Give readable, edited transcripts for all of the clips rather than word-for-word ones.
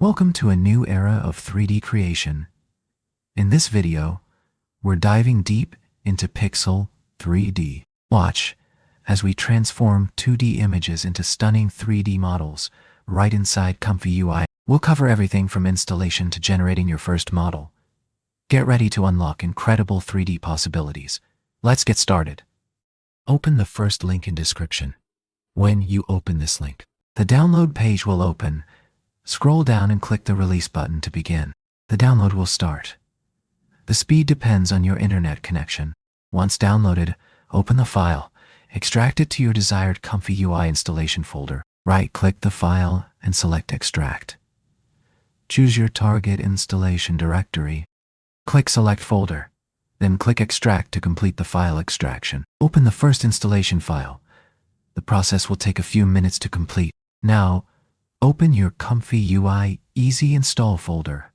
Welcome to a new era of 3D creation. In this video, we're diving deep into Pixal3D. Watch as we transform 2D images into stunning 3D models right inside ComfyUI. We'll cover everything from installation to generating your first model. Get ready to unlock incredible 3D possibilities. Let's get started. Open the first link in description. When you open this link, the download page will open. Scroll down and click the release button to begin. The download will start. The speed depends on your internet connection. Once downloaded, open the file. Extract it to your desired ComfyUI installation folder. Right-click the file and select Extract. Choose your target installation directory. Click Select Folder. Then click Extract to complete the file extraction. Open the first installation file. The process will take a few minutes to complete. Now, open your ComfyUI Easy Install folder.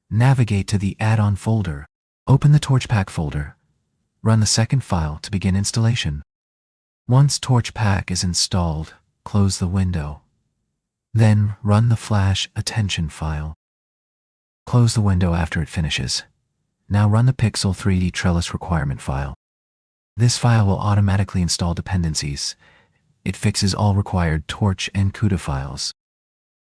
Navigate to the Add-on folder. Open the TorchPack folder. Run the second file to begin installation. Once TorchPack is installed, close the window. Then run the FlashAttention file. Close the window after it finishes. Now run the Pixal3D Trellis requirement file. This file will automatically install dependencies. It fixes all required Torch and CUDA files.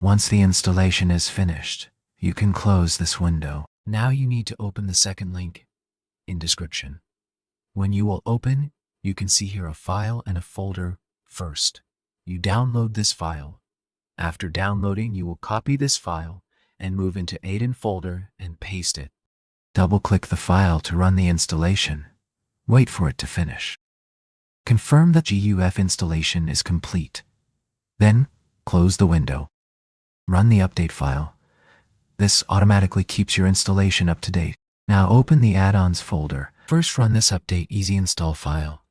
Once the installation is finished, you can close this window. Now you need to open the second link in description. When you will open, you can see here a file and a folder. First, you download this file. After downloading, you will copy this file and move into NATTEN folder and paste it. Double-click the file to run the installation. Wait for it to finish. Confirm that GGUF installation is complete. Then, close the window. Run the update file. This automatically keeps your installation up to date. Now open the add-ons folder. First run this update easy install file.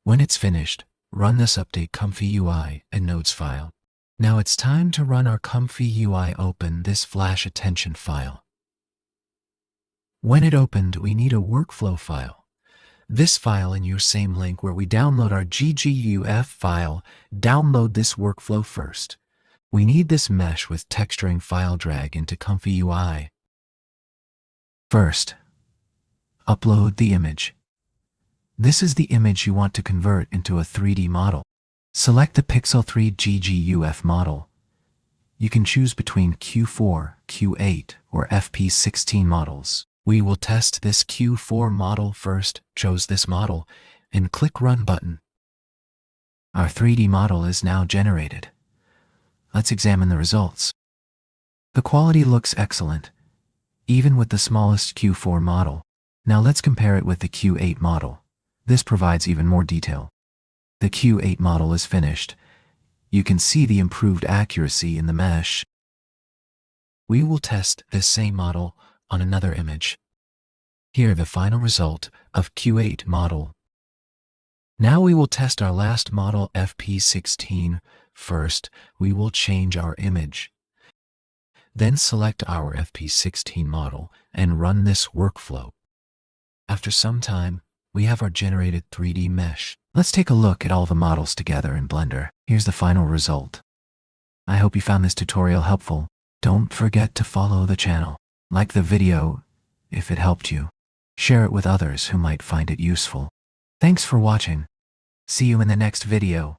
When it's finished, run this update ComfyUI and nodes file. Now it's time to run our ComfyUI open this FlashAttention file. When it opened, we need a workflow file. This file in your same link where we download our GGUF file, download this workflow first. We need this mesh with texturing file drag into ComfyUI. First, upload the image. This is the image you want to convert into a 3D model. Select the Pixal3D GGUF model. You can choose between Q4, Q8, or FP16 models. We will test this Q4 model first. Choose this model and click Run button. Our 3D model is now generated. Let's examine the results. The quality looks excellent, even with the smallest Q4 model. Now let's compare it with the Q8 model. This provides even more detail. The Q8 model is finished. You can see the improved accuracy in the mesh. We will test this same model on another image. Here the final result of Q8 model. Now we will test our last model FP16. First, we will change our image. Then select our FP16 model and run this workflow. After some time, we have our generated 3D mesh. Let's take a look at all the models together in Blender. Here's the final result. I hope you found this tutorial helpful. Don't forget to follow the channel. Like the video if it helped you. Share it with others who might find it useful. Thanks for watching. See you in the next video.